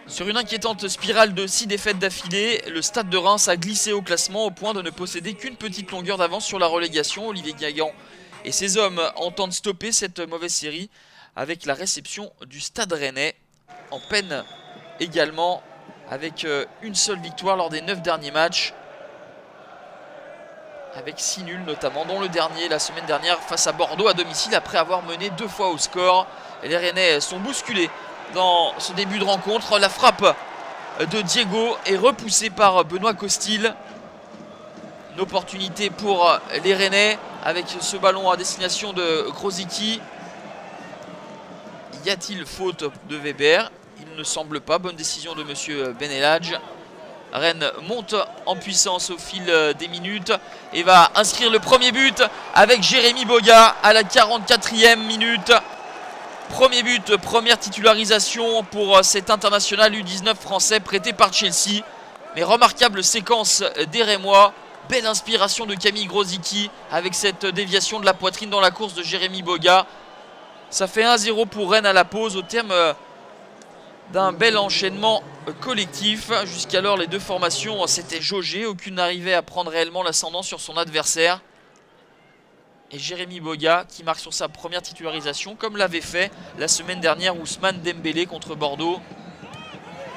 Sur une inquiétante spirale de 6 défaites d'affilée, le Stade de Reims a glissé au classement au point de ne posséder qu'une petite longueur d'avance sur la relégation. Olivier Guingamp et ses hommes entendent stopper cette mauvaise série avec la réception du Stade Rennais, en peine également avec une seule victoire lors des 9 derniers matchs, avec 6 nuls notamment, dont le dernier la semaine dernière face à Bordeaux à domicile après avoir mené 2 fois au score. Et les Rennais sont bousculés dans ce début de rencontre. La frappe de Diego est repoussée par Benoît Costil. Une opportunité pour les Rennais avec ce ballon à destination de Grosicki. Y a-t-il faute de Weber? Il ne semble pas. Bonne décision de monsieur Benelage. Rennes monte en puissance au fil des minutes et va inscrire le premier but avec Jérémy Boga à la 44e minute. Premier but, première titularisation pour cet international U19 français prêté par Chelsea. Mais remarquable séquence des Rémois. Belle inspiration de Camille Grosicki avec cette déviation de la poitrine dans la course de Jérémy Boga. Ça fait 1-0 pour Rennes à la pause au terme d'un bel enchaînement collectif. Jusqu'alors, les deux formations s'étaient jaugées. Aucune n'arrivait à prendre réellement l'ascendant sur son adversaire. Et Jérémy Boga qui marque sur sa première titularisation, comme l'avait fait la semaine dernière Ousmane Dembélé contre Bordeaux.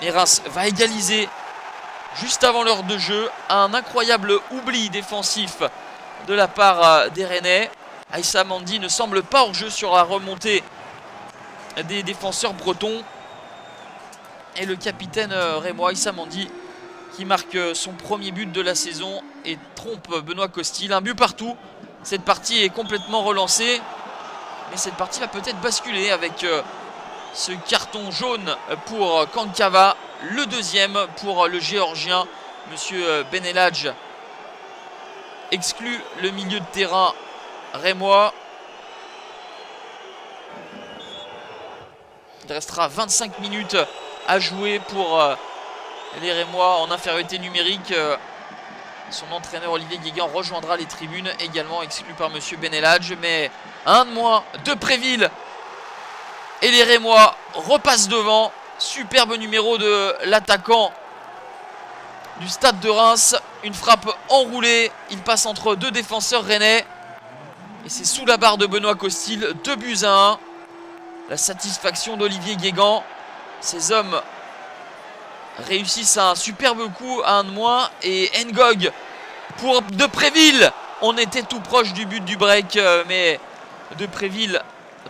Et Reims va égaliser juste avant l'heure de jeu. Un incroyable oubli défensif de la part des Rennais. Aïssa Mandi ne semble pas hors jeu sur la remontée des défenseurs bretons. Et le capitaine rémois Aïssa Mandi qui marque son premier but de la saison et trompe Benoît Costil. Un but partout. Cette partie est complètement relancée. Mais cette partie va peut-être basculer avec ce carton jaune pour Kankava. Le deuxième pour le Géorgien. Monsieur Benelage exclut le milieu de terrain rémois. Il restera 25 minutes à jouer pour les Rémois en infériorité numérique. Son entraîneur Olivier Guingamp rejoindra les tribunes, également exclu par monsieur Benelage. Mais un de moins de Préville. Et les Rémois repassent devant. Superbe numéro de l'attaquant du Stade de Reims. Une frappe enroulée. Il passe entre deux défenseurs rennais. Et c'est sous la barre de Benoît Costil. 2-1. La satisfaction d'Olivier Guingamp. Ces hommes réussissent un superbe coup à un de moins. Et Ngog pour De Préville. On était tout proche du but du break. Mais De Préville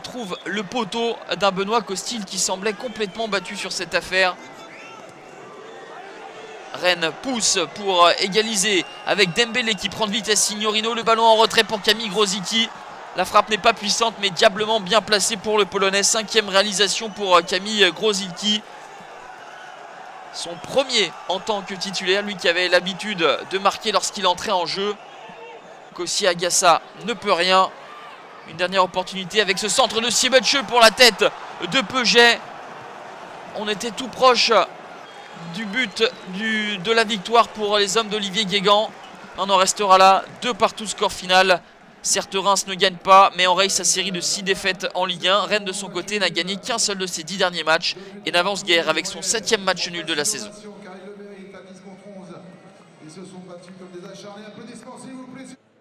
trouve le poteau d'un Benoît Costil qui semblait complètement battu sur cette affaire. Rennes pousse pour égaliser avec Dembélé qui prend de vitesse Signorino. Le ballon en retrait pour Camille Grosicki. La frappe n'est pas puissante mais diablement bien placée pour le Polonais. 5e réalisation pour Camille Grosicki. Son premier en tant que titulaire, lui qui avait l'habitude de marquer lorsqu'il entrait en jeu. Kossi Agassa ne peut rien. Une dernière opportunité avec ce centre de Siebetche pour la tête de Peuget. On était tout proche du but de la victoire pour les hommes d'Olivier Guingamp. On en restera là, 2-2 score final. Certes, Reims ne gagne pas, mais enraye sa série de 6 défaites en Ligue 1. Rennes, de son côté, n'a gagné qu'un seul de ses 10 derniers matchs et n'avance guère avec son 7e match nul de la saison.